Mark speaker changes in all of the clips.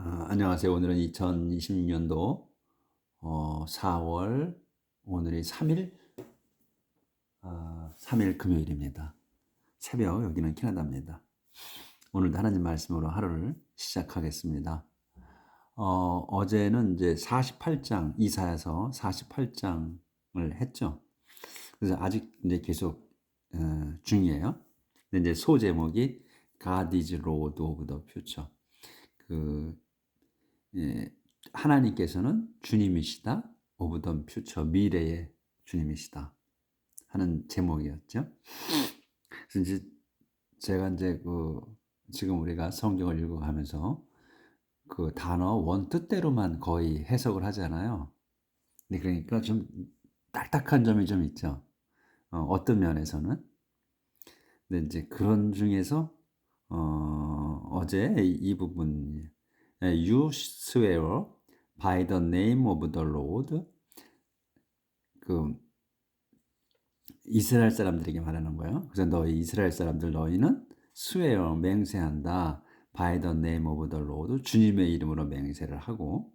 Speaker 1: 안녕하세요. 오늘은 2026년도 4월 오늘이 3일 3일 금요일입니다. 새벽 여기는 캐나다입니다. 오늘도 하나님 말씀으로 하루를 시작하겠습니다. 어제는 이제 48장 이사야서 48장을 했죠. 그래서 아직 이제 계속 중이에요. 근데 이제 소제목이 God is Lord of the Future. 예, 하나님께서는 주님이시다. 오브 더 퓨처 미래의 주님이시다 하는 제목이었죠. 그래서 이제 제가 이제 지금 우리가 성경을 읽어가면서 그 단어 원 뜻대로만 거의 해석을 하잖아요. 근데 그러니까 좀 딱딱한 점이 좀 있죠. 어떤 면에서는. 근데 이제 그런 중에서 어제 이 부분 You swear by the name of the Lord. 그 이스라엘 사람들에게 말하는 거예요. 그래서 너희 이스라엘 사람들 너희는 swear 맹세한다. by the name of the Lord 주님의 이름으로 맹세를 하고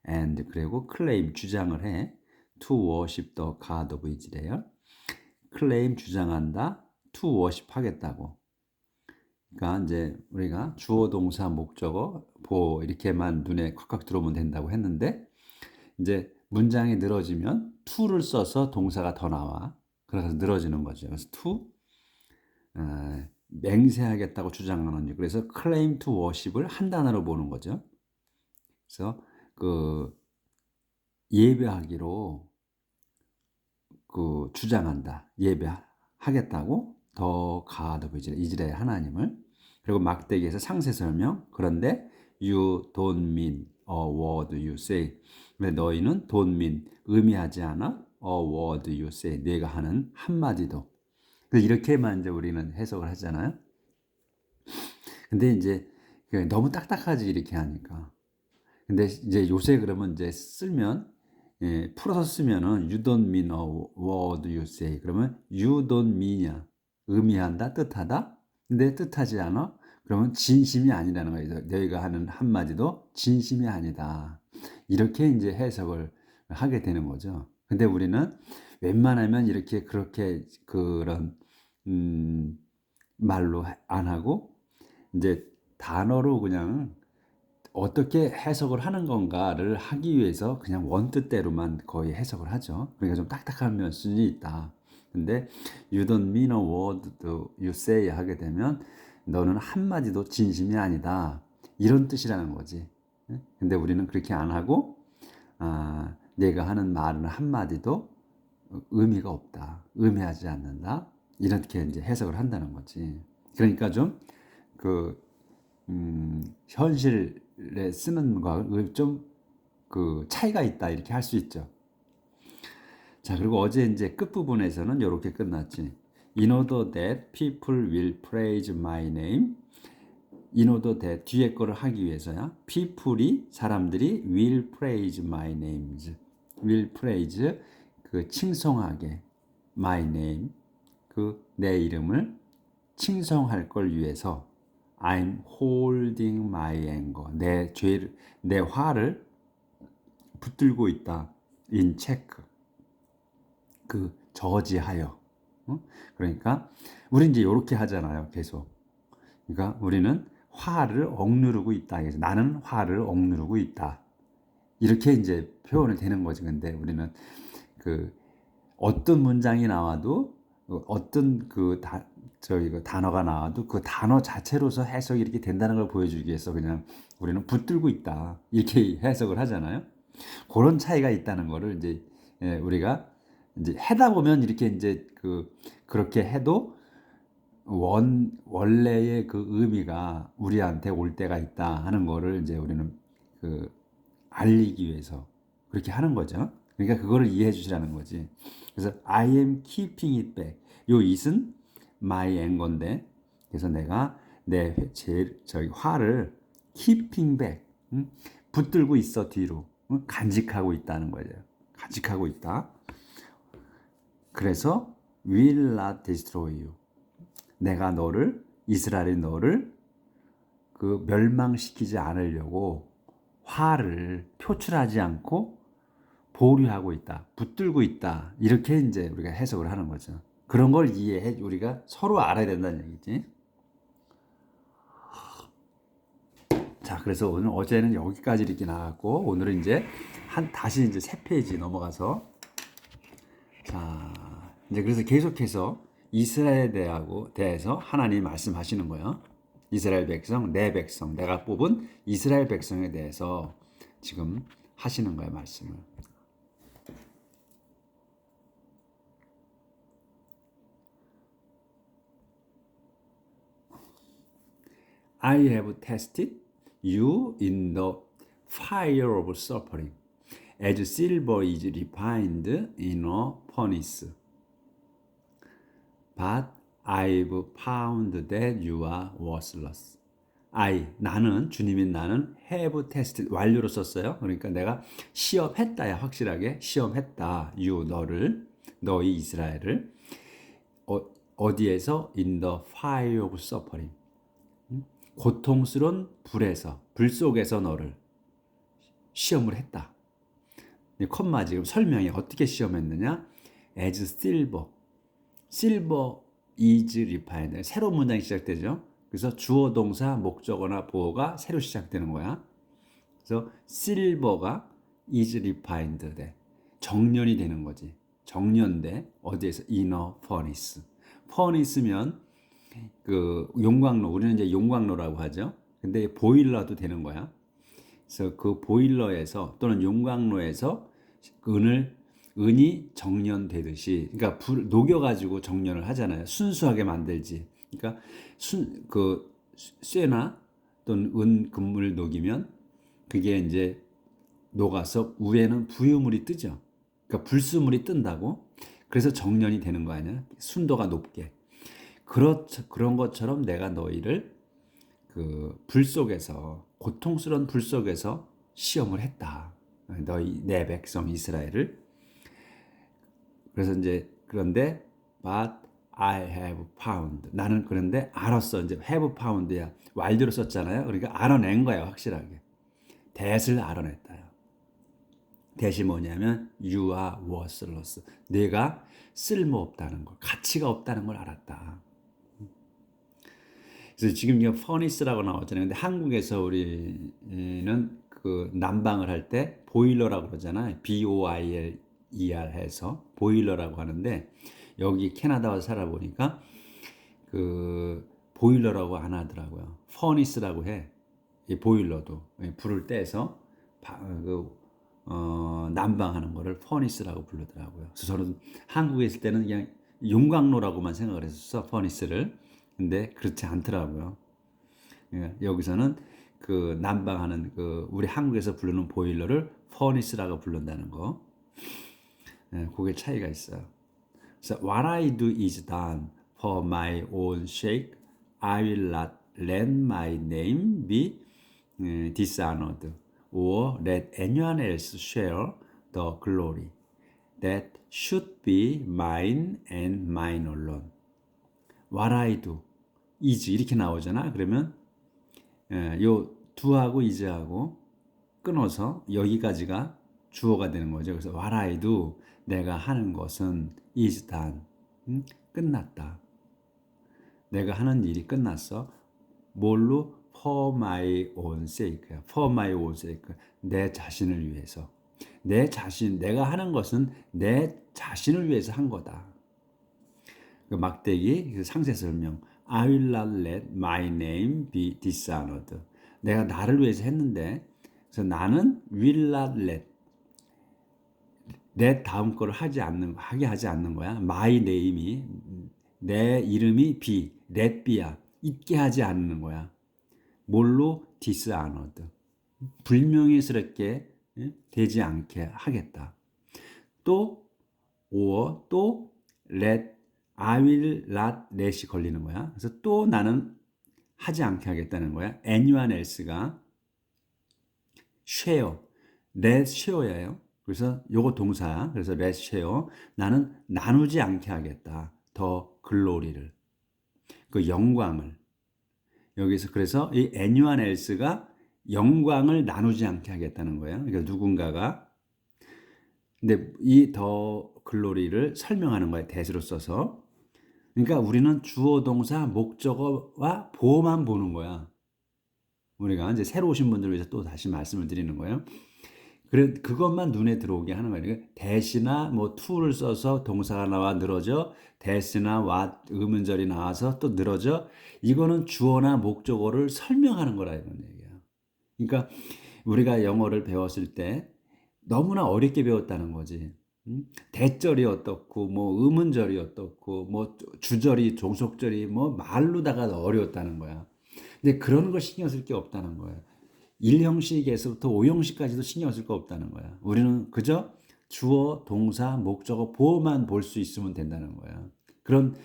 Speaker 1: and 그리고 claim 주장을 해 to worship the God of Israel. claim 주장한다. to worship 하겠다고. 그러니까 이제 우리가 주어 동사 목적어 보호 이렇게만 눈에 콱콱 들어오면 된다고 했는데 이제 문장이 늘어지면 to를 써서 동사가 더 나와. 그래서 늘어지는 거죠. 그래서 to 맹세하겠다고 주장하는. 그래서 claim to worship을 한 단어로 보는 거죠. 그래서 그 예배하기로 그 주장한다. 예배하겠다고 더 God of Israel 이스라엘 하나님을. 그리고 막대기에서 상세 설명. 그런데 you don't mean a word you say. 왜 너희는 don't mean 의미하지 않아 a word you say. 네가 하는 한마디도. 이렇게만 이제 우리는 해석을 하잖아요. 근데 이제 너무 딱딱하지 이렇게 하니까. 근데 이제 요새 그러면 이제 쓰면 풀어서 쓰면은 you don't mean a word you say. 그러면 you don't mean이야. 의미한다, 뜻하다. 근데 뜻하지 않아. 그러면 진심이 아니라는 거예요. 너희가 하는 한마디도 진심이 아니다. 이렇게 이제 해석을 하게 되는 거죠. 근데 우리는 웬만하면 이렇게 그렇게 그런 말로 안 하고 이제 단어로 그냥 어떻게 해석을 하는 건가를 하기 위해서 그냥 원뜻대로만 거의 해석을 하죠. 그러니까 좀 딱딱한 면이 있다. 근데 you don't mean a word you say 하게 되면 너는 한마디도 진심이 아니다. 이런 뜻이라는 거지. 근데 우리는 그렇게 안 하고 내가 하는 말은 한마디도 의미가 없다. 의미하지 않는다. 이렇게 이제 해석을 한다는 거지. 그러니까 좀 현실에 쓰는 거하고 좀 차이가 있다 이렇게 할 수 있죠. 자, 그리고 어제 이제 끝부분에서는 이렇게 끝났지. In order that people will praise my name. In order that 뒤에 거를 하기 위해서야. people이 사람들이 will praise my names. will praise 칭송하게 my name 내 이름을 칭송할 걸 위해서 I'm holding my anger. 내 화를 붙들고 있다. in check. 저지하여. 그러니까 우리 이제 이렇게 하잖아요. 계속. 그러니까 우리는 화를 억누르고 있다. 그래서 나는 화를 억누르고 있다. 이렇게 이제 표현이 되는 거지. 근데 우리는 어떤 문장이 나와도 어떤 단어가 나와도 그 단어 자체로서 해석이 이렇게 된다는 걸 보여주기 위해서 그냥 우리는 붙들고 있다 이렇게 해석을 하잖아요. 그런 차이가 있다는 거를 이제 우리가 이제 하다 보면 이렇게 이제 그렇게 해도 원래의 그 의미가 우리한테 올 때가 있다 하는 거를 이제 우리는 알리기 위해서 그렇게 하는 거죠. 그러니까 그거를 이해해 주시라는 거지. 그래서 I am keeping it back. 요 it은 my anger인데, 그래서 내가 저기 화를 keeping back, 붙들고 있어 뒤로, 간직하고 있다는 거죠. 간직하고 있다. 그래서 will not destroy you. 이스라엘이 너를 멸망시키지 않으려고 화를 표출하지 않고 보류하고 있다, 붙들고 있다. 이렇게 이제 우리가 해석을 하는 거죠. 그런 걸 이해해 우리가 서로 알아야 된다는 얘기지. 자, 그래서 오늘 어제는 여기까지 이렇게 나왔고 오늘은 이제 다시 이제 세 페이지 넘어가서 자, 이제 그래서 계속해서 이스라엘에 대해서 하나님 말씀하시는 거예요. 이스라엘 백성, 내 백성, 내가 뽑은 이스라엘 백성에 대해서 지금 하시는 거예요, 말씀을. I have tested you in the fire of suffering, as silver is refined in a furnace. But I've found that you are worthless. 나는, 주님인 나는 have tested, 완료로 썼어요. 그러니까 내가 시험했다야, 확실하게. 시험했다. 너희 이스라엘을. 어디에서? In the fire of suffering. 고통스러운 불 속에서 너를 시험을 했다. 콤마 지금 설명이 어떻게 시험했느냐? As silver is refined. 새로운 문장이 시작되죠. 그래서 주어 동사 목적어나 보어가 새로 시작되는 거야. 그래서 silver가 is refined 돼. 정련이 되는 거지. 정련돼. 어디에서? In a furnace. furnace면 그 용광로, 우리는 이제 용광로라고 하죠. 근데 보일러도 되는 거야. 그래서 그 보일러에서 또는 용광로에서 은이 정련되듯이, 그러니까 불 녹여가지고 정련을 하잖아요. 순수하게 만들지. 그러니까 쇠나 또는 은 금을 녹이면 그게 이제 녹아서 위에는 부유물이 뜨죠. 그러니까 불수물이 뜬다고. 그래서 정련이 되는 거 아니야? 순도가 높게. 그런 것처럼 내가 너희를 그 불 속에서, 고통스러운 불 속에서 시험을 했다. 내 백성 이스라엘을. 그래서 이제 그런데 but I have found, 나는 그런데 알았어. 이제 have found야 완료로 썼잖아요. 그러니까 알아낸 거예요, 확실하게. that을 알아냈다요. that이 뭐냐면 you are worthless, 내가 쓸모없다는 걸, 가치가 없다는 걸 알았다. 그래서 지금 이거 furnace라고 나왔잖아요. 근데 한국에서 우리는 그 난방을 할 때 보일러라고 그러잖아요. BOILER 해서 보일러라고 하는데, 여기 캐나다 와서 살아보니까 그 보일러라고 안 하더라고요. furnace라고 해. 이 보일러도 불을 떼서 난방하는 거를 furnace라고 부르더라고요. 그래서 저는 한국에 있을 때는 그냥 용광로라고만 생각을 했었어, furnace를. 근데 그렇지 않더라고요. 여기서는 그 난방하는 그 우리 한국에서 부르는 보일러를 furnace라고 부른다는 거. 그게 차이가 있어요. 그래서 what I do is done for my own sake. I will not let my name be dishonored or let anyone else share the glory that should be mine and mine alone. What I do is 이렇게 나오잖아. 그러면 요 do하고 is하고 끊어서 여기까지가 주어가 되는 거죠. 그래서 what I do, 내가 하는 것은 is done, 끝났다. 내가 하는 일이 끝났어. 뭘로? for my own sake. for my own sake. 내 자신을 위해서. 내가 하는 것은 내 자신을 위해서 한 거다. 그 막대기 상세 설명. I will not let my name be dishonored. 내가 나를 위해서 했는데, 그래서 나는 will not let, 내 다음 거를 하게 하지 않는 거야. My name이, 내 이름이 be, let be야, 있게 하지 않는 거야. 뭘로? dishonored. 불명예스럽게 되지 않게 하겠다. 또 or 또 let, I will not let이 걸리는 거야. 그래서 또 나는 하지 않게 하겠다는 거야. anyone else가 share, let share예요. 그래서 요거 동사야. 그래서 let share, 나는 나누지 않게 하겠다. 더 글로리를, 그 영광을. 여기서 그래서 이 anyone else가 영광을 나누지 않게 하겠다는 거예요. 그러니까 누군가가 근데 이 더 글로리를 설명하는 거예요. 대수로 써서. 그러니까 우리는 주어 동사 목적어와 보어만 보는 거야. 우리가 이제 새로 오신 분들을 위해서 또 다시 말씀을 드리는 거예요. 그래 그것만 눈에 들어오게 하는 거예요. 그러니까 대시나 뭐 to를 써서 동사가 나와 늘어져 대시나 what 의문절이 나와서 또 늘어져 이거는 주어나 목적어를 설명하는 거라 이런 얘기예요. 그러니까 우리가 영어를 배웠을 때 너무나 어렵게 배웠다는 거지. 대절이 어떻고 뭐 의문절이 어떻고 뭐 주절이 종속절이 뭐 말로다가 어려웠다는 거야. 근데 그런 거 신경 쓸 게 없다는 거예요. 1형식에서부터 5형식까지도 신경 쓸 거 없다는 거야. 우리는 그저 주어, 동사, 목적어, 보어만 볼 수 있으면 된다는 거야. 그런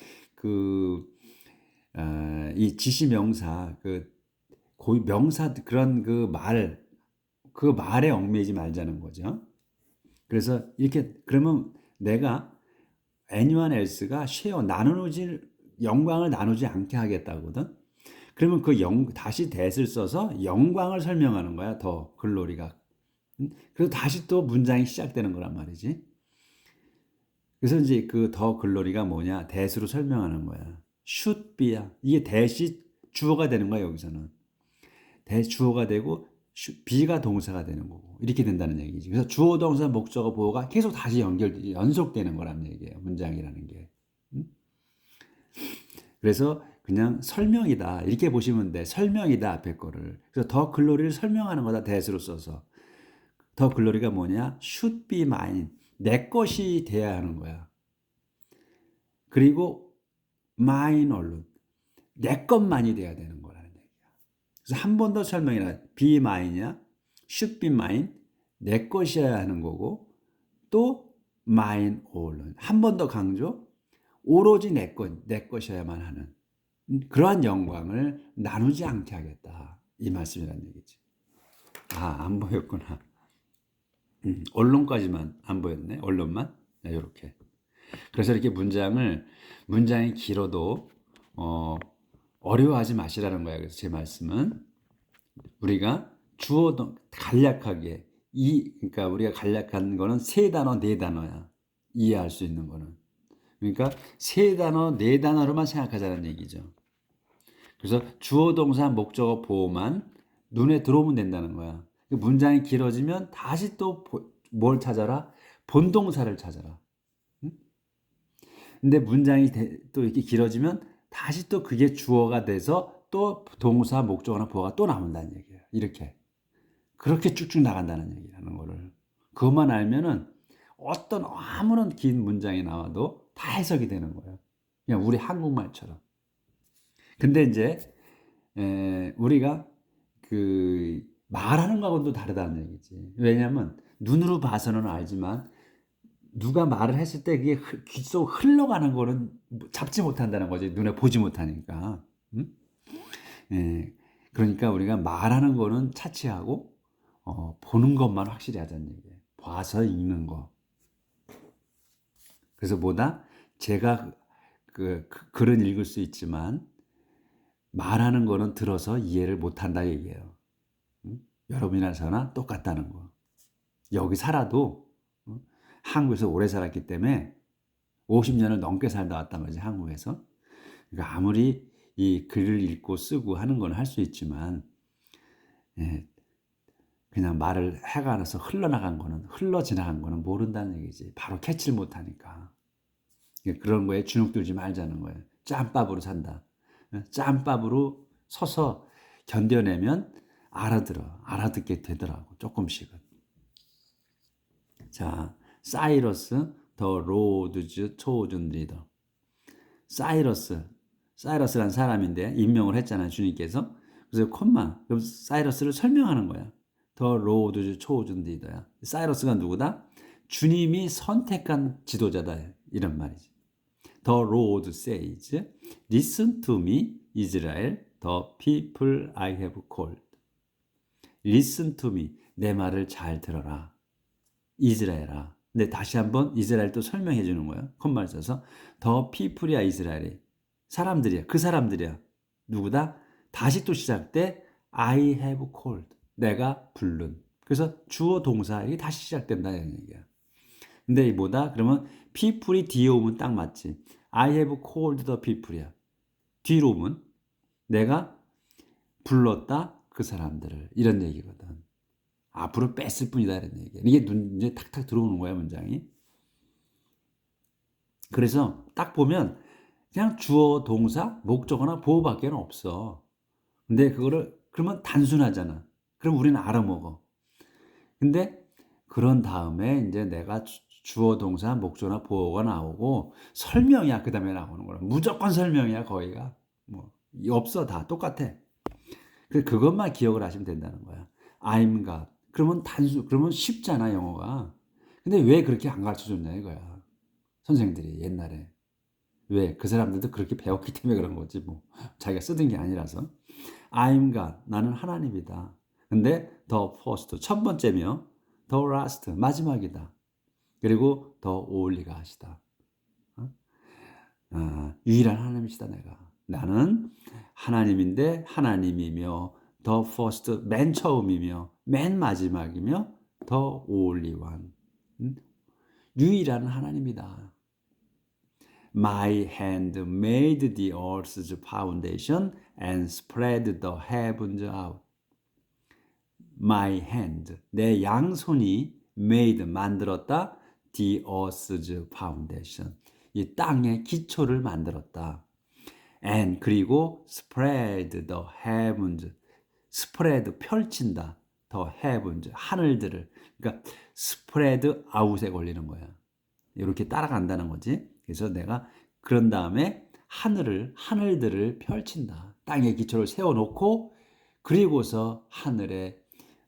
Speaker 1: 이 지시명사, 고유 명사 그런 그 말에 얽매이지 말자는 거죠. 그래서 이렇게 그러면 내가 anyone else가 영광을 나누지 않게 하겠다거든. 그러면 다시 that을 써서 영광을 설명하는 거야. 더 글로리가. 그래서 다시 또 문장이 시작되는 거란 말이지. 그래서 이제 그 더 글로리가 뭐냐? that으로 설명하는 거야. should be야. 이게 that이 주어가 되는 거야, 여기서는. that 주어가 되고 be가 동사가 되는 거고. 이렇게 된다는 얘기지. 그래서 주어, 동사, 목적어, 보어가 계속 다시 연속되는 거란 얘기예요. 문장이라는 게. 그래서 그냥 설명이다. 이렇게 보시면 돼. 설명이다. 앞에 거를. 그래서 더 글로리를 설명하는 거다. that으로 써서. 더 글로리가 뭐냐? should be mine. 내 것이 돼야 하는 거야. 그리고 mine alone. 내 것만이 돼야 되는 거라는 얘기야. 그래서 한 번 더 설명이라. be mine이야. should be mine. 내 것이어야 하는 거고 또 mine alone. 한 번 더 강조. 오로지 내 것이어야만 하는 그러한 영광을 나누지 않게 하겠다. 이 말씀이란 얘기지. 안 보였구나. 언론까지만 안 보였네. 언론만. 이렇게. 그래서 이렇게 문장이 길어도 어려워하지 마시라는 거야. 그래서 제 말씀은 우리가 간략하게 그러니까 우리가 간략한 거는 3단어, 4단어야. 이해할 수 있는 거는. 그러니까 3단어, 4단어로만 생각하자는 얘기죠. 그래서 주어, 동사, 목적어, 보어만 눈에 들어오면 된다는 거야. 문장이 길어지면 다시 또 뭘 찾아라? 본동사를 찾아라. 근데 문장이 또 이렇게 길어지면 다시 또 그게 주어가 돼서 또 동사, 목적어나 보어가 또 나온다는 얘기예요. 이렇게. 그렇게 쭉쭉 나간다는 얘기라는 거를. 그것만 알면은 아무런 긴 문장이 나와도 다 해석이 되는 거예요. 그냥 우리 한국말처럼. 근데 이제 우리가 말하는 거하고는 또 다르다는 얘기지. 왜냐하면 눈으로 봐서는 알지만 누가 말을 했을 때 그게 귀 속 흘러가는 거는 잡지 못한다는 거지. 눈에 보지 못하니까. 그러니까 우리가 말하는 거는 차치하고 보는 것만 확실히 하자는 얘기예요. 봐서 읽는 거. 그래서 제가 글은 읽을 수 있지만 말하는 거는 들어서 이해를 못한다 얘기예요. 여러분이나 저나 똑같다는 거. 여기 살아도 한국에서 오래 살았기 때문에 50년을 넘게 살다 왔단 말이지, 한국에서. 그러니까 아무리 이 글을 읽고 쓰고 하는 건 할 수 있지만 그냥 말을 해가 안에서 흘러 지나간 거는 모른다는 얘기지. 바로 캐치를 못하니까. 그런 거에 주눅 들지 말자는 거예요. 짬밥으로 산다. 짬밥으로 서서 견뎌내면 알아듣게 되더라고. 조금씩은. 자, 사이러스 더 로드즈 초준 리더. 사이러스라는 사람인데 임명을 했잖아요, 주님께서. 그래서 그럼 사이러스를 설명하는 거야. 더 로드즈 초준 리더야. 사이러스가 누구다? 주님이 선택한 지도자다. 이런 말이지. The Lord says, Listen to me, Israel, the people I have called. Listen to me, 내 말을 잘 들어라. 이스라엘아. 근데 다시 한번 이스라엘 또 설명해 주는 거예요. 콤마를 써서 The people이야, 이스라엘이. 사람들이야. 그 사람들이야. 누구다? 다시 또 시작돼. I have called. 내가 부른. 그래서 주어 동사 이게 다시 시작된다는 얘기야. 근데 이 뭐다? 그러면 people이 뒤에 오면 딱 맞지. I have called the people이야. 뒤로 오면 내가 불렀다 그 사람들을 이런 얘기거든. 앞으로 뺐을 뿐이다 이런 얘기야. 이게 눈에 탁탁 들어오는 거야 문장이. 그래서 딱 보면 그냥 주어 동사 목적어나 보어밖에 없어. 근데 그거를 그러면 단순하잖아. 그럼 우리는 알아먹어. 근데 그런 다음에 이제 내가 주어 동사 목조나 보어가 나오고 설명이야 그다음에 나오는 거야. 무조건 설명이야 거의가. 뭐 없어 다 똑같아. 그것만 기억을 하시면 된다는 거야. I'm God. 그러면 쉽잖아 영어가. 근데 왜 그렇게 안 가르쳐 줬냐 이거야. 선생들이 옛날에. 왜? 그 사람들도 그렇게 배웠기 때문에 그런 거지 뭐. 자기가 쓰던 게 아니라서. I'm God. 나는 하나님이다. 근데 the first 첫 번째며 the last 마지막이다. 그리고 더 올리가 하시다. 유일한 하나님이시다 내가. 나는 하나님인데 하나님이며 the first 맨 처음이며 맨 마지막이며 the only one 유일한 하나님이다. My hand made the earth's foundation and spread the heavens out. My hand 내 양손이 made 만들었다 the earth's foundation 이 땅의 기초를 만들었다. And 그리고 spread the heavens spread 펼친다. the heavens 하늘들을 그러니까 spread out에 걸리는 거야. 이렇게 따라간다는 거지. 그래서 내가 그런 다음에 하늘들을 펼친다. 땅의 기초를 세워놓고 그리고서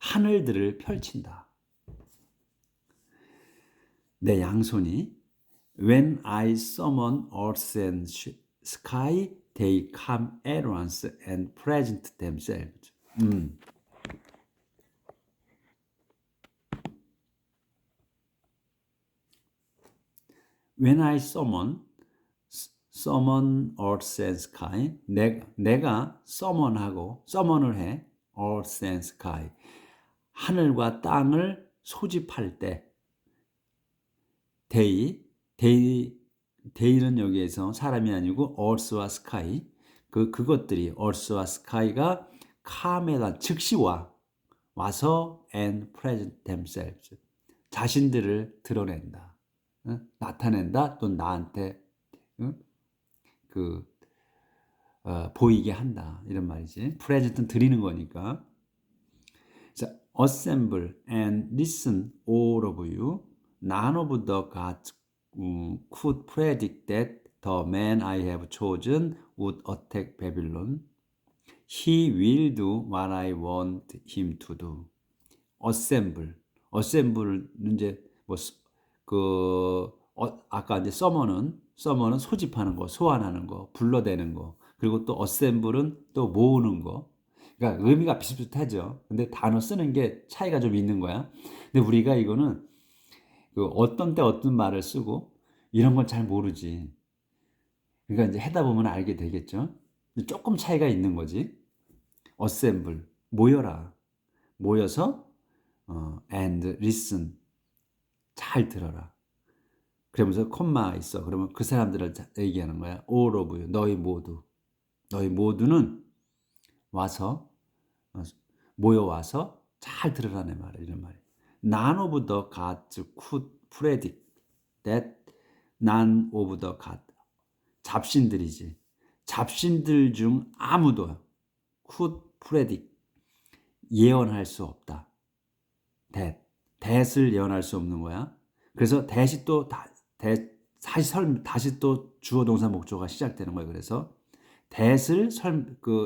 Speaker 1: 하늘들을 펼친다. 내 양손이 When I summon earth and sky, they come at once and present themselves. When I summon earth and sky, 내가 summon을 해, earth and sky, 하늘과 땅을 소집할 때, 데이는 여기에서 사람이 아니고 earth와 sky 그것들이 earth와 sky가 카메라 즉시 와서 and present themselves 자신들을 드러낸다. 나타낸다. 또 나한테 보이게 한다. 이런 말이지. present는 드리는 거니까. 자, assemble and listen all of you. None of the gods could predict that the man I have chosen would attack Babylon. He will do what I want him to do. assemble는 이제 아까 이제 summon은 소집하는 거, 소환하는 거, 불러대는 거. 그리고 또 assemble은 또 모으는 거. 그러니까 의미가 비슷비슷하죠. 근데 단어 쓰는 게 차이가 좀 있는 거야. 근데 우리가 이거는 어떤 때 어떤 말을 쓰고 이런 건 잘 모르지. 그러니까 이제 하다 보면 알게 되겠죠. 조금 차이가 있는 거지. assemble 모여서 and listen 잘 들어라. 그러면서 콤마 있어. 그러면 그 사람들을 얘기하는 거야. all of you 너희 모두는 와서 모여와서 잘 들으라는 말이야. 이런 말이야. None of the gods could predict that none of the gods 잡신들이지. 잡신들 중 아무도 could predict 예언할 수 없다. that을 예언할 수 없는 거야. 그래서 that이 또 다시 또 주어 동사 목조가 시작되는 거예요. 그래서 that을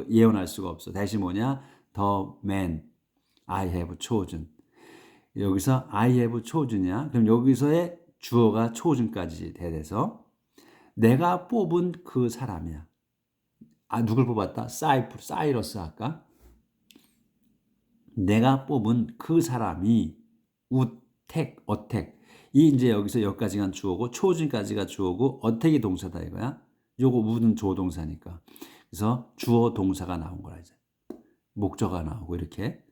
Speaker 1: 예언할 수가 없어. that이 뭐냐? The man I have chosen. 여기서 I have chosen이야. 그럼 여기서의 주어가 chosen까지 돼서 내가 뽑은 그 사람이야. 누굴 뽑았다? 사이러스 아까. 내가 뽑은 그 사람이 어택. 이 이제 여기까지가 주어고 chosen까지가 주어고 어택이 동사다 이거야. 요거 would는 조동사니까. 그래서 주어 동사가 나온 거라 이제. 목적어가 나오고 이렇게.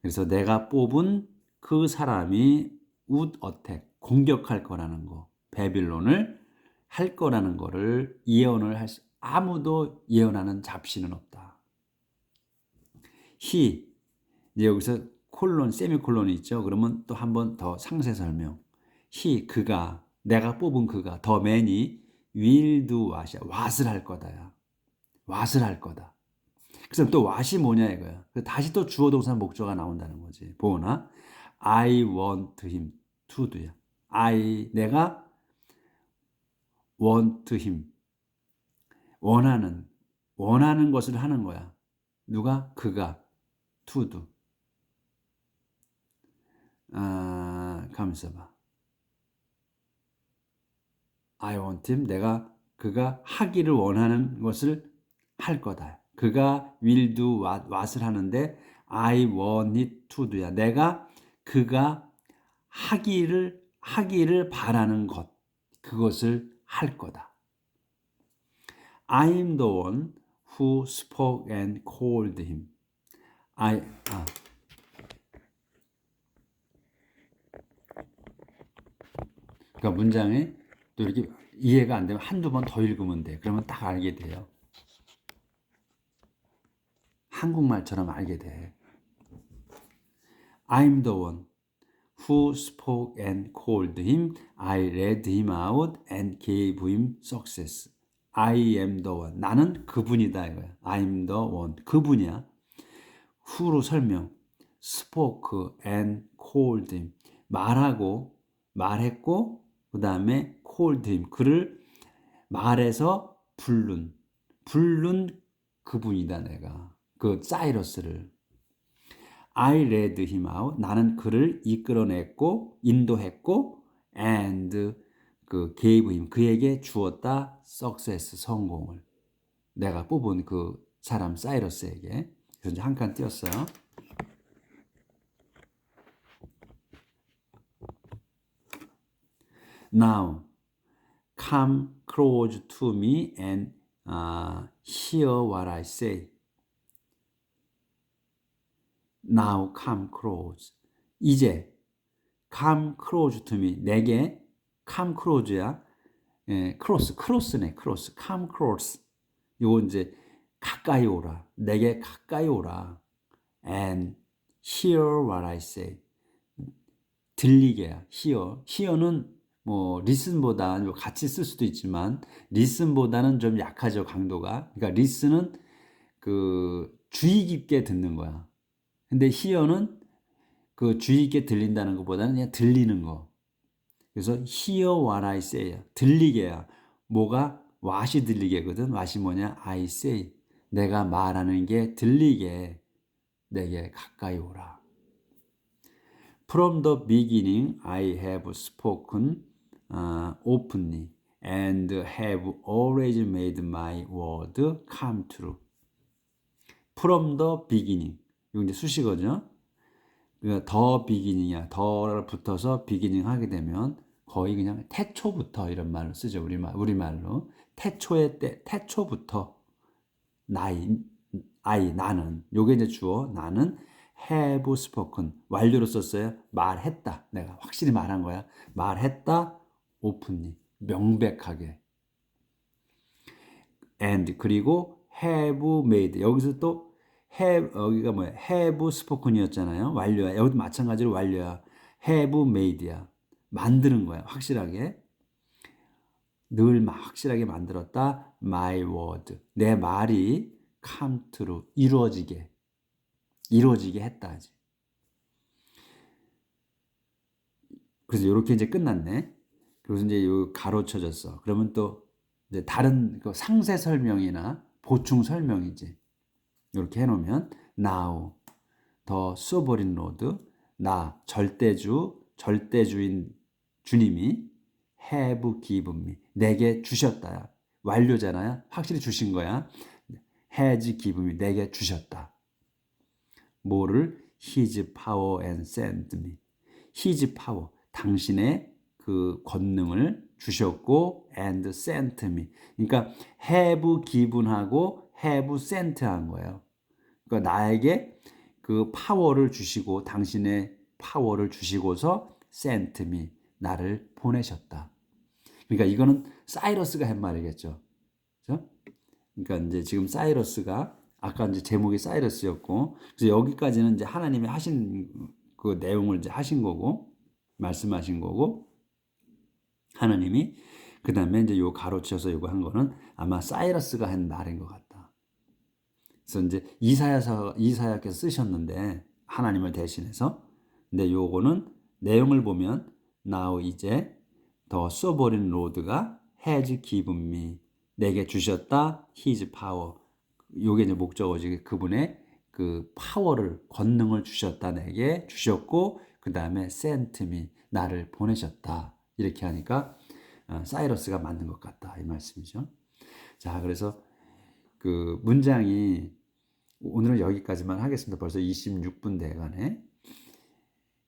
Speaker 1: 그래서 내가 뽑은 그 사람이 would attack, 공격할 거라는 거, 바빌론을 할 거라는 거를 예언을 아무도 예언하는 잡신은 없다. he, 이제 여기서 콜론, 세미콜론이 있죠. 그러면 또 한 번 더 상세 설명. he, 그가, 내가 뽑은 그가, the man이 will do what을 할 거다야. what을 할 거다. 그래서 또 what이 뭐냐 이거야. 다시 또 주어 동사 목적어가 나온다는 거지. 보나 I want him to do야. 내가 want him, 원하는 것을 하는 거야. 누가? 그가 to do. 가만있어 봐. I want him, 그가 하기를 원하는 것을 할 거다. 그가 will do what을 하는데 I want it to do야. 그가 하기를 바라는 것, 그것을 할 거다. I'm the one who spoke and called him. 그러니까 문장에 또 이렇게 이해가 안 되면 한두 번 더 읽으면 돼. 그러면 딱 알게 돼요. 한국말처럼 알게 돼. I'm the one who spoke and called him. I led him out and gave him success. I am the one. 나는 그분이다 이거야. I'm the one. 그분이야. who로 설명. spoke and called him. 말했고 그 다음에 called him. 그를 말해서 부른 그분이다 내가. 그 사이러스를. I led him out. 나는 그를 이끌어냈고 인도했고 and gave him. 그에게 주었다 success, 성공을. 내가 뽑은 그 사람 사이러스에게. 그래서 이제 한 칸 띄었어요. Now come close to me and hear what I say. Now come close. 이제 come close to me. 내게 come close야. 크로스네. come close. 이거 이제 가까이 오라. 내게 가까이 오라. And hear what I say. 들리게야. hear는 뭐 listen보다 같이 쓸 수도 있지만 listen보다는 좀 약하죠, 강도가. 그러니까 listen은 그 주의 깊게 듣는 거야. 근데 hear는 그 주의 깊게 들린다는 것보다는 그냥 들리는 거. 그래서 hear what I say. 들리게야. 뭐가? what이 들리게거든. what이 뭐냐? I say. 내가 말하는 게 들리게 내게 가까이 오라. From the beginning I have spoken openly and have always made my word come true. From the beginning. 이거 이제 수식어죠. 그러니까 더 비기닝이야. 더를 붙어서 비기닝 하게 되면 거의 그냥 태초부터 이런 말로 쓰죠. 우리말로. 태초부터 나는. 요게 이제 주어. 나는 have spoken. 완료로 썼어요. 말했다. 내가 확실히 말한 거야. 말했다. openly. 명백하게. and 그리고 have made. 여기서 또 여기가 뭐야? have spoken이었잖아요. 완료야. 여기도 마찬가지로 완료야. have made야. 만드는 거야. 확실하게. 늘 확실하게 만들었다. my word. 내 말이 come true. 이루어지게 했다. 그래서 이렇게 이제 끝났네. 그래서 이제 요 가로쳐졌어. 그러면 또 이제 다른 그 상세 설명이나 보충 설명이지. 이렇게 해놓으면 now 더 수어버린 로드 나 절대주인 주님이 have given me 내게 주셨다. 완료잖아요. 확실히 주신 거야. has given me 내게 주셨다. 뭐를? his power and sent me. his power 당신의 그 권능을 주셨고 and sent me. 그러니까 have given하고 have sent 한 거예요. 그러니까 나에게 그 파워를 주시고 당신의 파워를 주시고서 sent me 나를 보내셨다. 그러니까 이거는 사이러스가 한 말이겠죠. 그렇죠? 그러니까 이제 지금 사이러스가 아까 이제 제목이 사이러스였고 그래서 여기까지는 이제 하나님이 하신 그 내용을 이제 하신 거고 말씀하신 거고 하나님이 그다음에 이제 요 가로쳐서 요거 한 거는 아마 사이러스가 한 말인 것 같다. 그래서 이제 이사야께서 쓰셨는데 하나님을 대신해서 근데 요거는 내용을 보면 now 이제 더 sovereign Lord가 has given me 내게 주셨다 his power 요게 이제 목적어지 그분의 그 파워를 권능을 주셨다 내게 주셨고 그 다음에 sent me 나를 보내셨다 이렇게 하니까 사이러스가 맞는 것 같다 이 말씀이죠. 자 그래서 그 문장이 오늘은 여기까지만 하겠습니다. 벌써 26분 돼가네.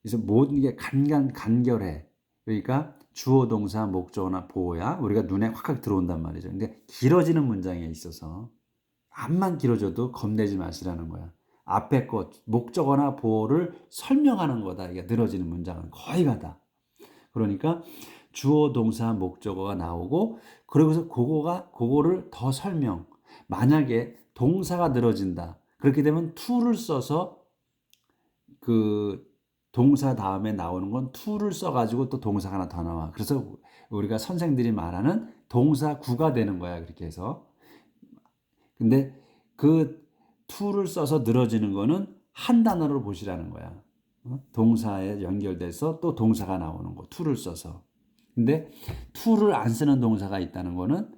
Speaker 1: 그래서 모든 게 간결해. 그러니까 주어 동사 목적어나 보어야 우리가 눈에 확확 들어온단 말이죠. 근데 길어지는 문장에 있어서 암만 길어져도 겁내지 마시라는 거야. 앞에 것 목적어나 보어를 설명하는 거다. 이게 늘어지는 문장은 거의 가다. 그러니까 주어 동사 목적어가 나오고 그러고서 그거를 더 설명. 만약에 동사가 늘어진다. 그렇게 되면 to를 써서 그 동사 다음에 나오는 건 to를 써가지고 또 동사가 하나 더 나와. 그래서 우리가 선생들이 말하는 동사 구가 되는 거야. 그렇게 해서. 근데 그 to를 써서 늘어지는 거는 한 단어로 보시라는 거야. 동사에 연결돼서 또 동사가 나오는 거. to를 써서. 근데 to를 안 쓰는 동사가 있다는 거는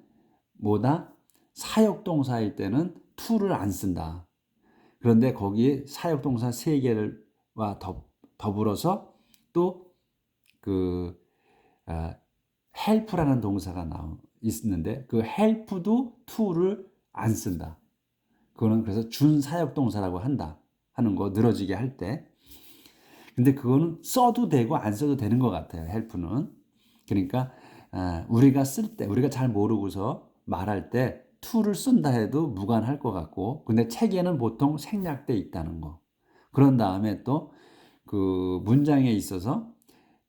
Speaker 1: 뭐다? 사역동사일 때는 to를 안 쓴다. 그런데 거기에 사역동사 3개와 더불어서 또 그 help라는 동사가 있는데 그 help도 to를 안 쓴다. 그거는 그래서 준사역동사라고 한다 하는 거 늘어지게 할 때. 근데 그거는 써도 되고 안 써도 되는 것 같아요. help는. 그러니까 우리가 쓸 때 우리가 잘 모르고서 말할 때 to를 쓴다 해도 무관할 것 같고 근데 책에는 보통 생략돼 있다는 거. 그런 다음에 또 그 문장에 있어서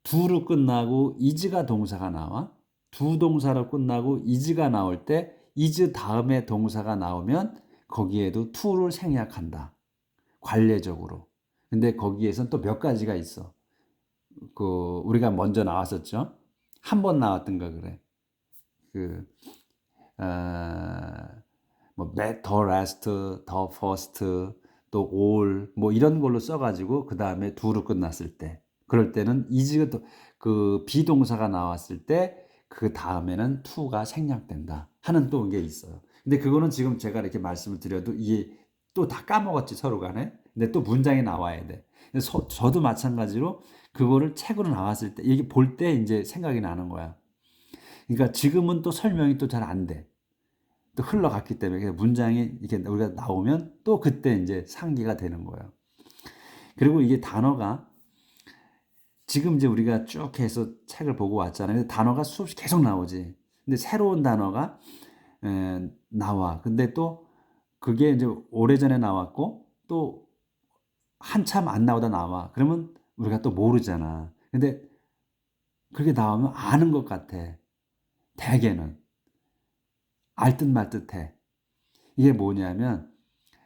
Speaker 1: do로 끝나고 is가 동사가 나와 do 동사로 끝나고 is가 나올 때 is 다음에 동사가 나오면 거기에도 to를 생략한다. 관례적으로. 근데 거기에선 또 몇 가지가 있어. 그 우리가 먼저 나왔었죠. 한 번 나왔던가 그래. 그 뭐 the last, the first, 또 all 뭐 이런 걸로 써가지고 그 다음에 do로 끝났을 때 그럴 때는 is가 그 비동사가 나왔을 때 그 다음에는 to가 생략된다 하는 또 게 있어요. 근데 그거는 지금 제가 이렇게 말씀을 드려도 이게 또 다 까먹었지 서로 간에. 근데 또 문장에 나와야 돼. 저도 마찬가지로 그거를 책으로 나왔을 때 이게 볼 때 이제 생각이 나는 거야. 그러니까 지금은 또 설명이 또 잘 안 돼. 또 흘러갔기 때문에 문장이 이렇게 우리가 나오면 또 그때 이제 상기가 되는 거예요. 그리고 이게 단어가 지금 이제 우리가 쭉 해서 책을 보고 왔잖아요. 근데 단어가 수없이 계속 나오지. 근데 새로운 단어가 나와. 근데 또 그게 이제 오래전에 나왔고 또 한참 안 나오다 나와. 그러면 우리가 또 모르잖아. 근데 그렇게 나오면 아는 것 같아. 대개는. 알 듯 말 듯해. 이게 뭐냐면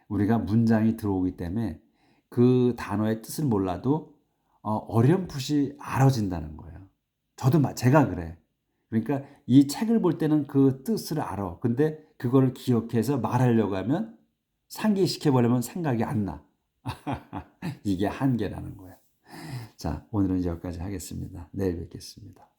Speaker 1: 우리가 문장이 들어오기 때문에 그 단어의 뜻을 몰라도 어렴풋이 알아진다는 거예요. 제가 그래. 그러니까 이 책을 볼 때는 그 뜻을 알아. 근데 그걸 기억해서 말하려고 하면 상기시켜보려면 생각이 안 나. 이게 한계라는 거야. 자, 오늘은 여기까지 하겠습니다. 내일 뵙겠습니다.